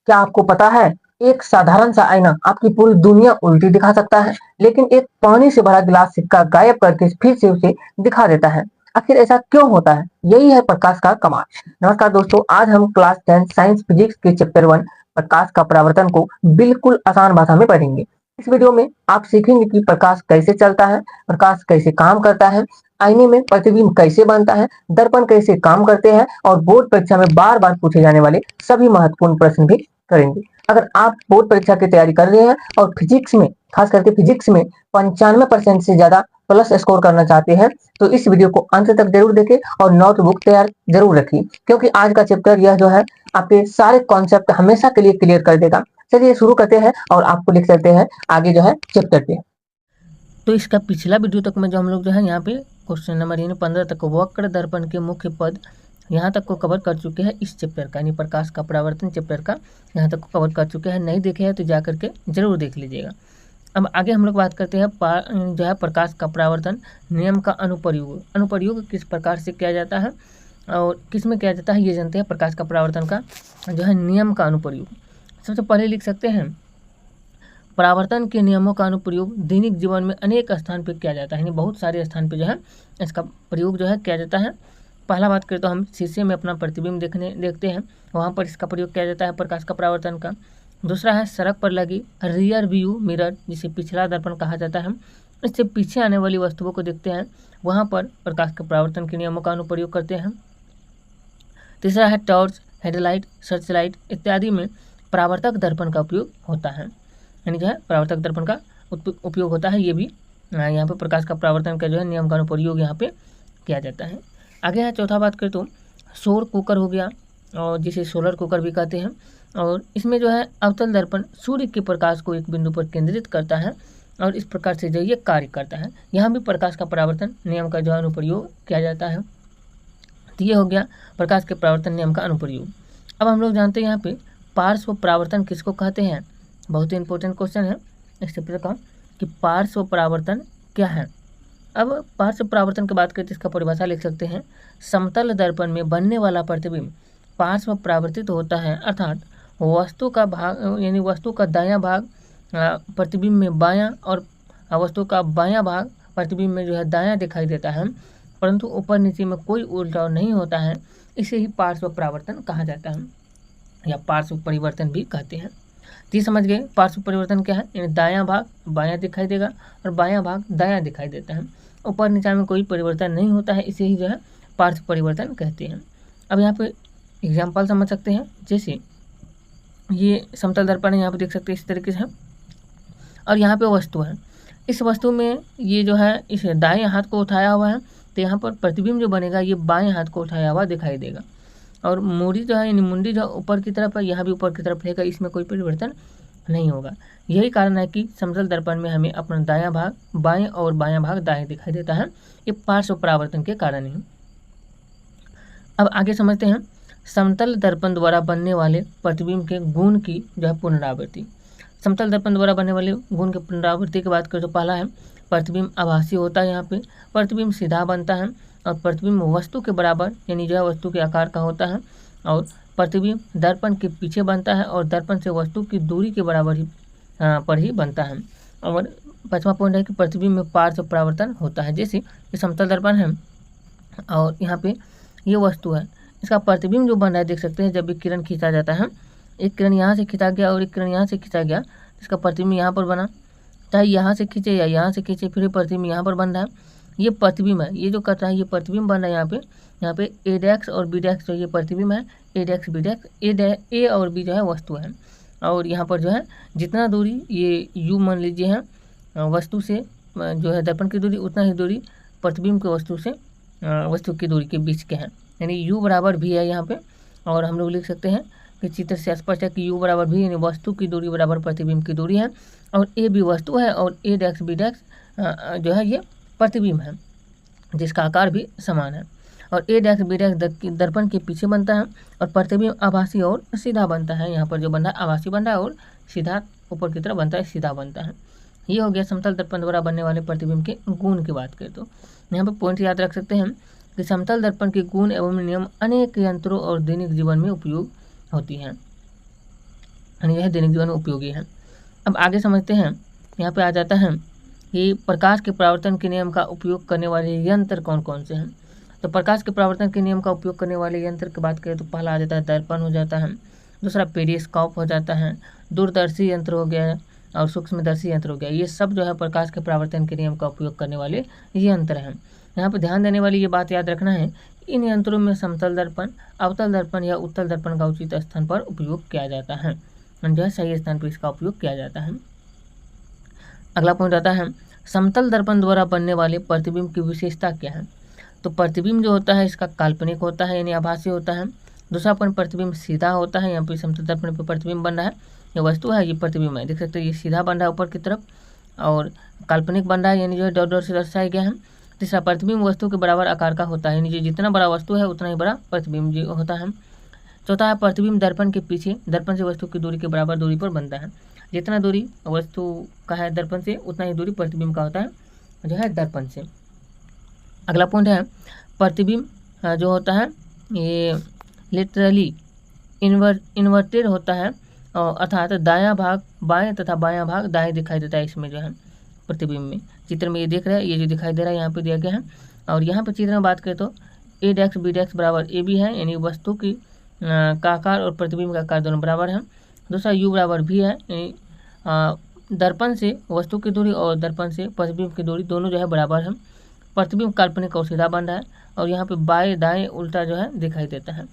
क्या आपको पता है, एक साधारण सा आईना आपकी पूरी दुनिया उल्टी दिखा सकता है, लेकिन एक पानी से भरा गिलास सिक्का गायब करके फिर से उसे दिखा देता है। आखिर ऐसा क्यों होता है? यही है प्रकाश का कमाल। नमस्कार दोस्तों, आज हम क्लास 10 साइंस फिजिक्स के चैप्टर 1 प्रकाश का परावर्तन को बिल्कुल आसान भाषा में पढ़ेंगे। इस वीडियो में आप सीखेंगे कि प्रकाश कैसे चलता है, प्रकाश कैसे काम करता है, आईने में प्रतिबिंब कैसे बनता है, दर्पण कैसे काम करते हैं और बोर्ड परीक्षा में बार बार पूछे जाने वाले सभी महत्वपूर्ण प्रश्न भी करेंगे। अगर आप बोर्ड परीक्षा की तैयारी कर रहे हैं और फिजिक्स में, खास करके फिजिक्स में 95% से ज्यादा प्लस स्कोर करना चाहते हैं, तो इस वीडियो को अंत तक जरूर देखें और नोटबुक तैयार जरूर रखिए, क्योंकि आज का चैप्टर यह जो है आपके सारे कॉन्सेप्ट हमेशा के लिए क्लियर कर देगा। चलिए शुरू करते हैं और आपको लिख चलते हैं आगे जो है चैप्टर पे। तो इसका पिछला वीडियो तक में जो हम लोग जो है यहाँ पे क्वेश्चन नंबर यानी 15 तक वक्र दर्पण के मुख्य पद यहाँ तक को कवर कर चुके हैं इस चैप्टर का, यानी प्रकाश का परावर्तन चैप्टर का यहाँ तक को कवर कर चुके हैं। नहीं देखे हैं तो जा करके जरूर देख लीजिएगा। अब आगे हम लोग बात करते हैं जो है प्रकाश का परावर्तन नियम का अनुप्रयोग। अनुप्रयोग किस प्रकार से किया जाता है और किस में किया जाता है ये जानते हैं। प्रकाश का परावर्तन का जो है नियम का अनुप्रयोग, सबसे पहले लिख सकते हैं परावर्तन के नियमों का अनुप्रयोग दैनिक जीवन में अनेक स्थान पर किया जाता है, यानी बहुत सारे स्थान पर जो है इसका प्रयोग जो है किया जाता है। पहला बात करें तो हम शीशे में अपना प्रतिबिंब देखते हैं, वहाँ पर इसका प्रयोग किया जाता है प्रकाश का परावर्तन का। दूसरा है सड़क पर लगी रियर व्यू मिरर, जिसे पिछला दर्पण कहा जाता है, इससे पीछे आने वाली वस्तुओं को देखते हैं, वहाँ पर प्रकाश के परावर्तन के नियमों का अनुप्रयोग करते हैं। तीसरा है टॉर्च, हेडलाइट, सर्च लाइट इत्यादि में परावर्तक दर्पण का उपयोग होता है, यानी जो है परावर्तक दर्पण का उपयोग होता है। ये भी यहाँ पे प्रकाश का परावर्तन का जो है नियम का अनुप्रयोग यहाँ पे किया जाता है। आगे है चौथा बात करें तो सौर कुकर हो गया, और जिसे सोलर कुकर भी कहते हैं, और इसमें जो है अवतल दर्पण सूर्य के प्रकाश को एक बिंदु पर केंद्रित करता है और इस प्रकार से जो ये कार्य करता है। यहाँ भी प्रकाश का परावर्तन नियम का जो है अनुप्रयोग किया जाता है। तो ये हो गया प्रकाश के परावर्तन नियम का अनुप्रयोग। अब हम लोग जानते हैं यहाँ पे पार्श्व परावर्तन किसको कहते हैं। बहुत ही इंपॉर्टेंट क्वेश्चन है इस चैप्टर का कि पार्श्व परावर्तन क्या है। अब पार्श्व परावर्तन की बात करें तो इसका परिभाषा लिख सकते हैं, समतल दर्पण में बनने वाला प्रतिबिंब पार्श्व परावर्तित होता है, अर्थात वस्तु का भाग यानी वस्तु का दायां भाग प्रतिबिंब में बायां और वस्तु का बायां भाग प्रतिबिंब में जो है दायां दिखाई देता है, परंतु ऊपर नीचे में कोई उल्टाव नहीं होता है। इसे ही पार्श्व परावर्तन कहा जाता है या पार्श्व परिवर्तन भी कहते हैं। तो ये समझ गए पार्श्व परिवर्तन क्या है, यानी दायां भाग बायां दिखाई देगा और बायां भाग दायां दिखाई देता है, ऊपर नीचे में कोई परिवर्तन नहीं होता है, इसे ही जो है पार्श्व परिवर्तन कहते हैं। अब यहाँ पे एग्जाम्पल समझ सकते हैं, जैसे ये समतल दर्पण है, यहाँ पे देख सकते हैं इस तरीके से है, और यहाँ पे वस्तु है, इस वस्तु में ये जो है इस दाएं हाथ को उठाया हुआ है, तो यहाँ पर प्रतिबिंब जो बनेगा ये बाएं हाथ को उठाया हुआ दिखाई देगा, और मूड़ी जो है यानी मुंडी जो ऊपर की तरफ है, यहाँ भी ऊपर की तरफ रहेगा, इसमें कोई परिवर्तन नहीं होगा। यही कारण है कि समतल दर्पण में हमें अपना दायां भाग बाएं और बायां भाग दाएं दिखाई देता है, ये पार्श्व परावर्तन के कारण ही। अब आगे समझते हैं समतल दर्पण द्वारा बनने वाले प्रतिबिंब के गुण की जो है पुनरावृत्ति। समतल दर्पण द्वारा बनने वाले गुण के पुनरावृत्ति की बात करें तो पहला है प्रतिबिंब आभासी होता है। यहाँ पे प्रतिबिंब सीधा बनता है और प्रतिबिंब वस्तु के बराबर यानी जो है वस्तु के आकार का होता है, और प्रतिबिंब दर्पण के पीछे बनता है और दर्पण से वस्तु की दूरी के बराबर ही पर ही बनता है। और पांचवा पॉइंट है कि प्रतिबिंब में पार्श्व परावर्तन होता है। जैसे ये समतल दर्पण है और यहाँ पे ये वस्तु है, इसका प्रतिबिंब जो बन रहा है देख सकते हैं, जब भी किरण खींचा जाता है, एक किरण यहाँ से खींचा गया और एक किरण यहाँ से खींचा गया, इसका प्रतिबिंब यहाँ पर बना, चाहे यहाँ से खींचे या यहाँ से खींचे, फिर प्रतिबिंब यहाँ पर बन रहा है। ये प्रतिबिंब है, ये जो कर रहा है ये प्रतिबिंब बन रहा है। यहाँ पे ए डैक्स और बी डैक्स जो ये प्रतिबिंब है, ए डैक्स बी डैक्स, ए और बी जो है वस्तु है, और यहाँ पर जो है जितना दूरी ये यू मान लीजिए है वस्तु से जो है दर्पण की दूरी, उतना ही दूरी प्रतिबिंब के वस्तु से वस्तु की दूरी के बीच के हैं, यानी यू बराबर भी है यहाँ पे। और हम लोग लिख सकते हैं कि चित्र से स्पष्ट है कि यू बराबर भी यानी वस्तु की दूरी बराबर प्रतिबिंब की दूरी है, और ए भी वस्तु है और ए डैक्स बी डैक्स जो है ये प्रतिबिंब है जिसका आकार भी समान है, और ए डैक्स बी डैक्स दर्पण के पीछे बनता है और प्रतिबिंब आभासी और सीधा बनता है। यहाँ पर जो बन रहा है आभासी बन रहा है और सीधा ऊपर की तरफ बनता है, सीधा बनता है। ये हो गया समतल दर्पण द्वारा बनने वाले प्रतिबिंब के गुण की बात करें तो यहाँ पर पॉइंट याद रख सकते हैं कि समतल दर्पण के गुण एवं नियम अनेक यंत्रों और दैनिक जीवन में उपयोग होती हैं। यानी यह दैनिक जीवन में उपयोगी है। अब आगे समझते हैं, यहाँ पे आ जाता है कि प्रकाश के परावर्तन के नियम का उपयोग करने वाले यंत्र कौन कौन से हैं। तो प्रकाश के परावर्तन के नियम का उपयोग करने वाले यंत्र की बात करें तो पहला आ जाता है दर्पण हो जाता है, दूसरा पेरिस्कोप हो जाता है, दूरदर्शी यंत्र हो गया है और सूक्ष्मदर्शी यंत्र हो गया। ये सब जो है प्रकाश के परावर्तन के नियम का उपयोग करने वाले यंत्र हैं। यहाँ पर ध्यान देने वाली ये बात याद रखना है, इन यंत्रों में समतल दर्पण, अवतल दर्पण या उत्तल दर्पण का उचित स्थान पर उपयोग किया जाता है, जो है सही स्थान पर इसका उपयोग किया जाता है। अगला पॉइंट आता है समतल दर्पण द्वारा बनने वाले प्रतिबिंब की विशेषता क्या है। तो प्रतिबिंब जो होता है इसका काल्पनिक होता है यानी आभासी होता है। दूसरा पॉइंट प्रतिबिंब सीधा होता है, यहाँ पे समतल दर्पण पे प्रतिबिंब बन रहा है, ये वस्तु है, ये प्रतिबिंब है, देख सकते हैं ये सीधा बन रहा है ऊपर की तरफ और काल्पनिक बन रहा है यानी जो है डॉट डॉट से दर्शाया गया है। तीसरा प्रतिबिंब वस्तु के बराबर आकार का होता है, यानी जो जितना बड़ा वस्तु है उतना ही बड़ा प्रतिबिंब जो होता है। चौथा है प्रतिबिंब दर्पण के पीछे दर्पण से वस्तु की दूरी के बराबर दूरी पर बनता है, जितना दूरी वस्तु का है दर्पण से उतना ही दूरी प्रतिबिंब का होता है जो है दर्पण से। अगला पॉइंट है प्रतिबिंब जो होता है ये लिटरली इन्वर्टेड होता है, अर्थात दायां भाग बाएं तथा बायां भाग दाएं दिखाई देता है इसमें जो है प्रतिबिंब में। चित्र में ये देख रहे हैं, ये जो दिखाई दे रहा है यहाँ पे दिया गया है। और यहाँ पे चित्र में बात करें तो ए डेक्स बी डेक्स बराबर ए बी है, यानी वस्तु की का आकार और प्रतिबिंब का आकार दोनों बराबर है। दूसरा यू बराबर भी है, यानी दर्पण से वस्तु की दूरी और दर्पण से प्रतिबिंब की दूरी दोनों जो है बराबर है। प्रतिबिंब काल्पनिक और सीधा बन रहा है और यहाँ पे बाएं दाएं उल्टा जो है दिखाई देता है।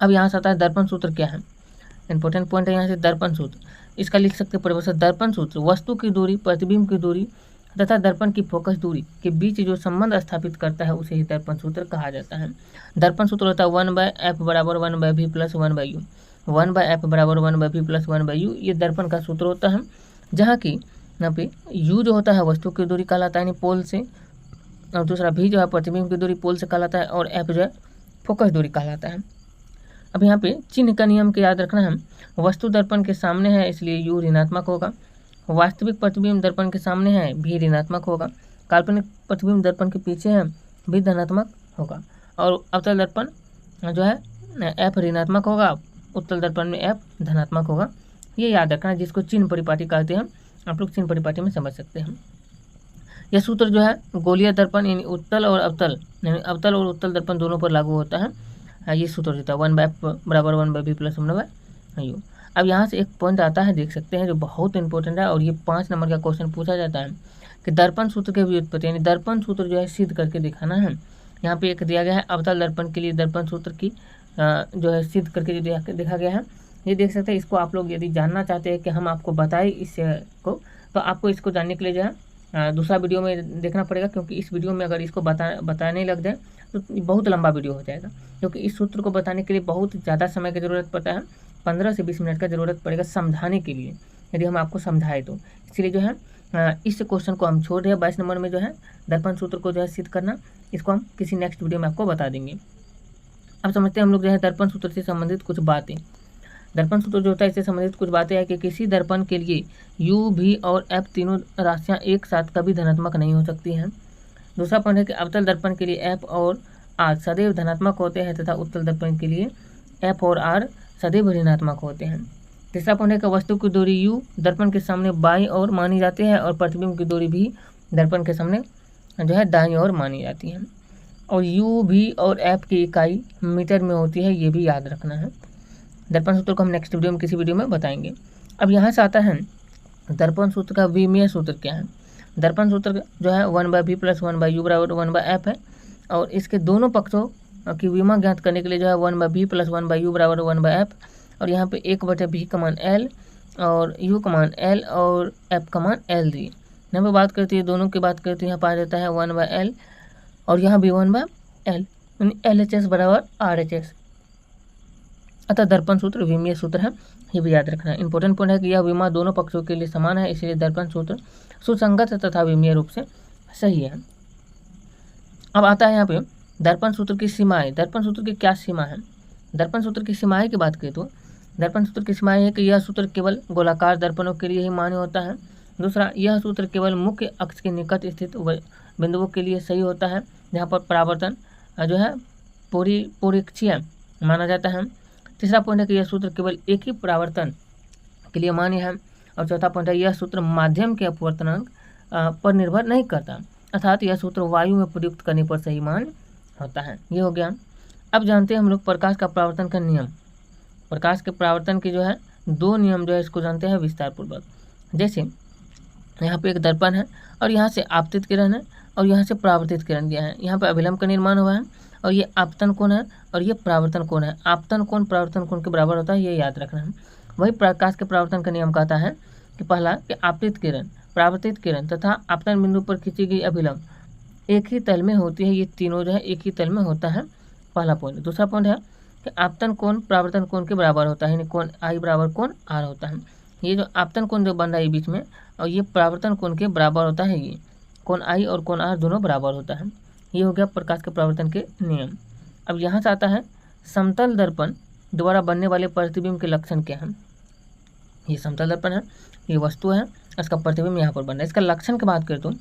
अब यहाँ से आता है दर्पण सूत्र क्या है, इंपॉर्टेंट पॉइंट है यहाँ से दर्पण सूत्र। इसका लिख सकते परिभाषा, दर्पण सूत्र वस्तु की दूरी, प्रतिबिंब की दूरी तथा दर्पण की फोकस दूरी के बीच जो संबंध स्थापित करता है उसे ही दर्पण सूत्र कहा जाता है। दर्पण सूत्र होता है 1/f बराबर 1/v प्लस 1/u, 1/f बराबर 1/v प्लस 1/u, ये दर्पण का सूत्र होता है। जहाँ की यहाँ पे u जो होता है वस्तु की दूरी कहलाता है यानी पोल से, और दूसरा v जो है प्रतिबिंब की दूरी पोल से कहलाता है और f जो है फोकस दूरी कहलाता है। अब यहाँ पे चिन्ह का नियम को याद रखना है, वस्तु दर्पण के सामने है इसलिए u ऋणात्मक होगा, वास्तविक प्रतिबिंब दर्पण के सामने है v ऋणात्मक होगा, काल्पनिक प्रतिबिंब दर्पण के पीछे है v धनात्मक होगा, और अवतल दर्पण जो है f ऋणात्मक होगा, उत्तल दर्पण में f धनात्मक होगा। ये याद रखना, जिसको चिन्ह परिपाटी कहते हैं, आप लोग चिन्ह परिपाटी में समझ सकते हैं। यह सूत्र जो है गोलीय दर्पण यानी उत्तल और अवतल यानी अवतल और उत्तल दर्पण दोनों पर लागू होता है। ये सूत्र होता है 1/f बराबर 1/v प्लस 1/u। अब यहाँ से एक पॉइंट आता है, देख सकते हैं, जो बहुत इंपॉर्टेंट है और ये 5 नंबर का क्वेश्चन पूछा जाता है कि दर्पण सूत्र के व्युत्पत्ति यानी दर्पण सूत्र जो है सिद्ध करके दिखाना है। यहाँ पे एक दिया गया है अवतल दर्पण के लिए दर्पण सूत्र की जो है सिद्ध करके जो देखा गया है, ये देख सकते हैं। इसको आप लोग यदि जानना चाहते हैं कि हम आपको बताएं इसको, तो आपको इसको जानने के लिए जो है दूसरा वीडियो में देखना पड़ेगा, क्योंकि इस वीडियो में अगर इसको बताने लग जाए तो बहुत लंबा वीडियो हो जाएगा, क्योंकि इस सूत्र को बताने के लिए बहुत ज़्यादा समय की ज़रूरत पड़ता है, 15 से 20 मिनट का ज़रूरत पड़ेगा समझाने के लिए, यदि हम आपको समझाए तो। इसलिए जो है इस क्वेश्चन को हम छोड़ रहे हैं 22 नंबर में जो है दर्पण सूत्र को जो है सिद्ध करना, इसको हम किसी नेक्स्ट वीडियो में आपको बता देंगे। अब समझते हैं हम लोग जो है दर्पण सूत्र से संबंधित कुछ बातें। दर्पण सूत्र जो होता है इससे संबंधित कुछ बातें हैं कि किसी दर्पण के लिए u, v और f तीनों राशियां एक साथ कभी धनात्मक नहीं हो सकती हैं। दूसरा पॉइंट है कि अवतल दर्पण के लिए f और r सदैव धनात्मक होते हैं तथा उत्तल दर्पण के लिए f और r सदैव ऋणात्मक होते हैं। तीसरा पॉइंट है कि वस्तु की दूरी u दर्पण के सामने बाईं ओर मानी जाती है और प्रतिबिंब की दूरी भी दर्पण के सामने जो है दाईं ओर मानी जाती है, और u, v और f की इकाई मीटर में होती है, ये भी याद रखना है। दर्पण सूत्र को हम नेक्स्ट वीडियो में किसी वीडियो में बताएंगे। अब यहाँ से आता है दर्पण सूत्र का विमीय सूत्र क्या है। दर्पण सूत्र जो है 1/v प्लस 1/u बराबर 1/f है, और इसके दोनों पक्षों की विमा ज्ञात करने के लिए जो है 1/v प्लस 1/u बराबर 1/f, और यहाँ पे 1/v का मान l और u का मान l और f का मान l दिए। यहाँ पे बात करते हैं दोनों की बात करते हैं, यहाँ पाया जाता है 1/l और यहाँ भी 1/l यानी LHS बराबर RHS, अतः दर्पण सूत्र विमीय सूत्र है, ये भी याद रखना है। इंपॉर्टेंट पॉइंट है कि यह विमा दोनों पक्षों के लिए समान है, इसलिए दर्पण सूत्र सुसंगत तथा विमीय रूप से सही है। अब आता है यहाँ पे दर्पण सूत्र की सीमाएं। दर्पण सूत्र की क्या सीमा है? दर्पण सूत्र की सीमाएं की बात करें तो दर्पण सूत्र की सीमाएं है कि यह सूत्र केवल गोलाकार दर्पणों के लिए ही मान्य होता है। दूसरा, यह सूत्र केवल मुख्य अक्ष के निकट स्थित बिंदुओं के लिए सही होता है, जहाँ पर परावर्तन जो है पूरीक्षीय माना जाता है। तीसरा पॉइंट है कि यह सूत्र केवल एक ही परावर्तन के लिए मान्य है। और चौथा पॉइंट है यह सूत्र माध्यम के अपवर्तनांक पर निर्भर नहीं करता, अर्थात यह सूत्र वायु में प्रयुक्त करने पर सही मान होता है। ये हो गया। अब जानते हैं हम लोग प्रकाश का परावर्तन का नियम। प्रकाश के परावर्तन के जो है 2 नियम जो है इसको जानते हैं विस्तार पूर्वक। जैसे यहाँ पे एक दर्पण है और यहाँ से आपतित किरण है और यहाँ से परावर्तित किरण गया है। यहाँ पे अभिलंब का निर्माण हुआ है और ये आपतन कोण है और ये परावर्तन कोण है। आपतन कोण परावर्तन कोण के बराबर होता है, ये याद रखना है। वही प्रकाश के परावर्तन का नियम कहता है कि पहला कि आपतित किरण, परावर्तित किरण तथा आपतन बिंदु पर खींची गई अभिलंब एक ही तल में होती है। ये तीनों जो है एक ही तल में होता है, पहला पॉइंट। दूसरा पॉइंट है कि आपतन कोण परावर्तन कोण के बराबर होता है, यानी कोण आई बराबर कोण आर होता है। ये जो आपतन कोण जो बन रहा है बीच में और ये परावर्तन कोण के बराबर होता है, ये कोण आई और कोण आर दोनों बराबर होता है। ये हो गया प्रकाश के परावर्तन के नियम। अब यहाँ से आता है समतल दर्पण द्वारा बनने वाले प्रतिबिंब के लक्षण क्या हैं। ये समतल दर्पण है, ये वस्तु है, इसका प्रतिबिंब यहाँ पर बन रहा है। इसका लक्षण की बात करें तो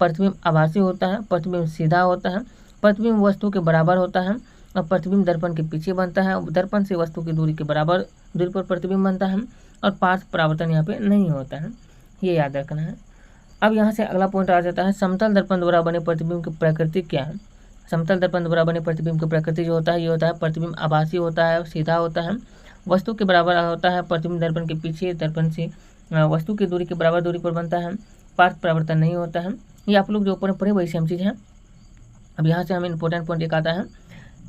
प्रतिबिंब आभासी होता है, प्रतिबिंब सीधा होता है, प्रतिबिंब वस्तु के बराबर होता है और प्रतिबिंब दर्पण के पीछे बनता है। दर्पण से वस्तु की दूरी के बराबर दूरी पर प्रतिबिंब बनता है और पार्श्व परावर्तन यहाँ पे नहीं होता है, ये याद रखना है। अब यहाँ से अगला पॉइंट आ जाता है समतल दर्पण द्वारा बने प्रतिबिंब की प्रकृति क्या है। समतल दर्पण द्वारा बने प्रतिबिंब की प्रकृति जो होता है ये होता है प्रतिबिंब आभासी होता है, सीधा होता है, वस्तु के बराबर होता है, प्रतिबिंब दर्पण के पीछे दर्पण से वस्तु की दूरी के बराबर दूरी पर बनता है, पार्श्व परावर्तन नहीं होता है। ये आप लोग जो ऊपर पढ़े वही सेम चीज़ है। अब यहाँ से हमें इंपॉर्टेंट पॉइंट एक आता है,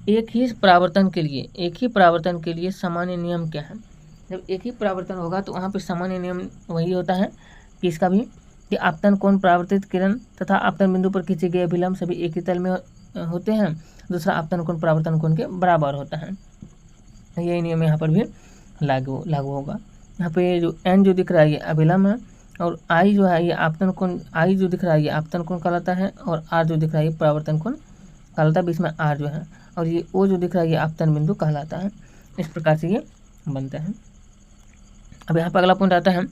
एक ही परावर्तन के लिए सामान्य नियम क्या है। जब एक ही परावर्तन होगा तो वहाँ पर सामान्य नियम वही होता है कि इसका भी कि आपतन कोण परावर्तित किरण तथा आपतन बिंदु पर खींचे गए अभिलंब सभी एक ही तल में होते हैं। दूसरा आपतन कोण परावर्तन कोण के बराबर होता है। यही नियम यहाँ पर भी लागू होगा। यहाँ पे जो एन जो दिख रहा है ये अभिलंब है और आई जो है ये आपतन कोण, आई जो दिख रहा है ये आपतन कोण कहलाता है और आर जो दिख रहा है ये परावर्तन कोण कहलाता है, बीच में आर जो है, और ये ओ जो दिख रहा है ये आपतन बिंदु कहलाता है। इस प्रकार से ये बनता है। अब यहाँ पर अगला पॉइंट आता है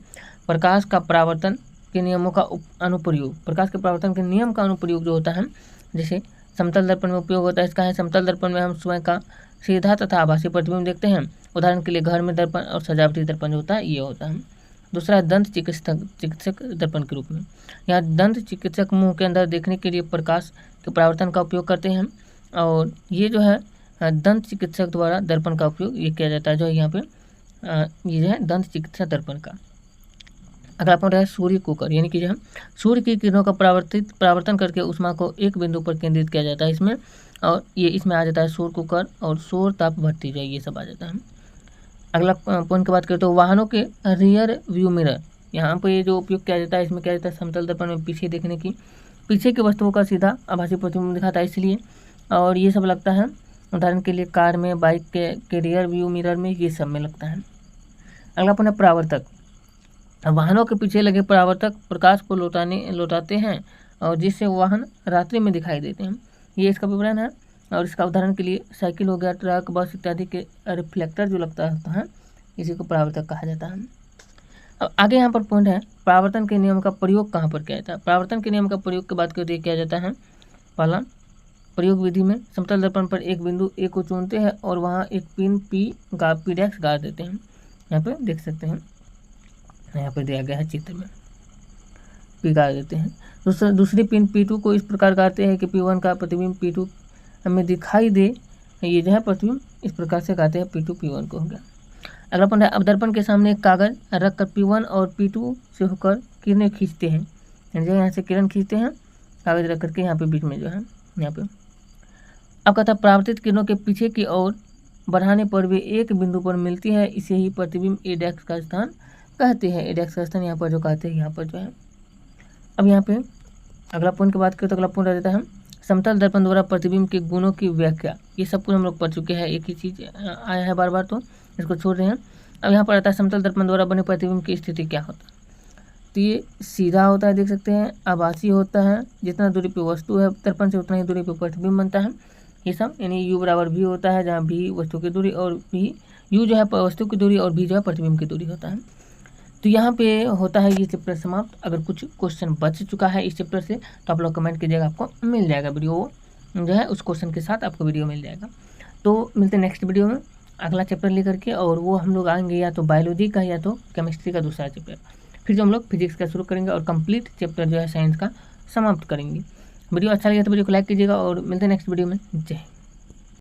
प्रकाश का परावर्तन के नियमों का अनुप्रयोग। प्रकाश के परावर्तन के नियम का अनुप्रयोग जो होता है जैसे समतल दर्पण में उपयोग होता है इसका है। समतल दर्पण में हम स्वयं का सीधा तथा आभासी प्रतिबिंब देखते हैं। उदाहरण के लिए घर में दर्पण और सजावटी दर्पण जो होता है ये होता है। दूसरा है दंत चिकित्सक दर्पण के रूप में। यहाँ दंत चिकित्सक मुंह के अंदर देखने के लिए प्रकाश के परावर्तन का उपयोग करते हैं और ये जो है दंत चिकित्सक द्वारा दर्पण का उपयोग ये किया जाता है, जो यहाँ पे ये जो है दंत चिकित्सा दर्पण का। अगला पॉइंट है सूर्य कुकर, यानी कि जो है सूर्य की किरणों का परावर्तन करके ऊष्मा को एक बिंदु पर केंद्रित किया जाता है इसमें, और ये इसमें आ जाता है सौर कुकर और सौर ताप भट्टी जो है ये सब आ जाता है। अगला पॉइंट की बात करें तो वाहनों के रियर व्यू मिरर, यहाँ पर ये जो उपयोग किया जाता है इसमें क्या जाता है समतल दर्पण में पीछे देखने की, पीछे की वस्तुओं का सीधा आभासी प्रतिबिंब दिखाता है इसलिए, और ये सब लगता है उदाहरण के लिए कार में, बाइक के रियर व्यू मिरर में, ये सब में लगता है। अगला पॉइंट है परावर्तक। वाहनों के पीछे लगे परावर्तक प्रकाश को लौटाते हैं और जिससे वाहन रात्रि में दिखाई देते हैं, ये इसका विवरण है। और इसका उदाहरण के लिए साइकिल हो गया, ट्रक, बस इत्यादि के रिफ्लेक्टर जो लगता है इसी को परावर्तक कहा जाता है। अब आगे यहाँ पर पॉइंट है परावर्तन के नियम का प्रयोग कहाँ पर किया जाता है। परावर्तन के नियम का प्रयोग की बात करते किया जाता है। पहला प्रयोग विधि में समतल दर्पण पर एक बिंदु ए को चुनते हैं और वहाँ एक पिन पी डैक्स गाड़ देते हैं। यहाँ पे देख सकते हैं, यहाँ पर दिया गया है चित्र में, पी गाड़ देते हैं। दूसरी पिन P2 को इस प्रकार गाड़ते हैं कि P1 का प्रतिबिंब P2 हमें दिखाई दे, ये जो है प्रतिबिंब इस प्रकार से गाते हैं P2 P1 को हो गया। अगला पॉइंट है अब दर्पण के सामने एक कागज रख कर P1 और P2 से होकर किरणें खींचते हैं, जो यहाँ से किरण खींचते हैं कागज रख करके यहाँ पे बीच में जो है यहाँ पे। अब कहता है परावर्तित किरणों के पीछे की ओर बढ़ाने पर वे एक बिंदु पर मिलती है, इसे ही प्रतिबिंब ए डैक्स का स्थान कहते हैं। ए डैक्स का स्थान यहाँ पर जो कहते हैं यहाँ पर जो है। अब यहाँ पे अगला पॉइंट की बात करें तो अगला पॉइंट आ जाता है समतल दर्पण द्वारा प्रतिबिंब के गुणों की व्याख्या। ये सब कुछ हम लोग पढ़ चुके हैं, एक ही चीज़ आया है बार बार तो इसको छोड़ रहे हैं। अब यहाँ पर आता है समतल दर्पण द्वारा बने प्रतिबिंब की स्थिति क्या होता है। तो ये सीधा होता है, देख सकते हैं, आभासी होता है, जितना दूरी पे वस्तु है दर्पण से उतना ही दूरी पे प्रतिबिंब बनता है। ये सब यानी यू बराबर भी होता है, जहाँ भी वस्तु की दूरी और भी यू जो है वस्तु की दूरी और भी जो है प्रतिबिंब की दूरी होता है। तो यहाँ पे होता है ये चैप्टर समाप्त। अगर कुछ क्वेश्चन बच चुका है इस चैप्टर से तो आप लोग कमेंट कीजिएगा, आपको मिल जाएगा वीडियो जो है उस क्वेश्चन के साथ आपको वीडियो मिल जाएगा। तो मिलते हैं नेक्स्ट वीडियो में। अगला चैप्टर लेकर के, और वो हम लोग आएंगे या तो बायोलॉजी का या तो केमिस्ट्री का दूसरा चैप्टर। फिर जो हम लोग फिजिक्स का शुरू करेंगे और कंप्लीट चैप्टर जो है साइंस का समाप्त करेंगे। वीडियो अच्छा लगे तो वीडियो को लाइक कीजिएगा और मिलते हैं नेक्स्ट वीडियो में। जय हिंद।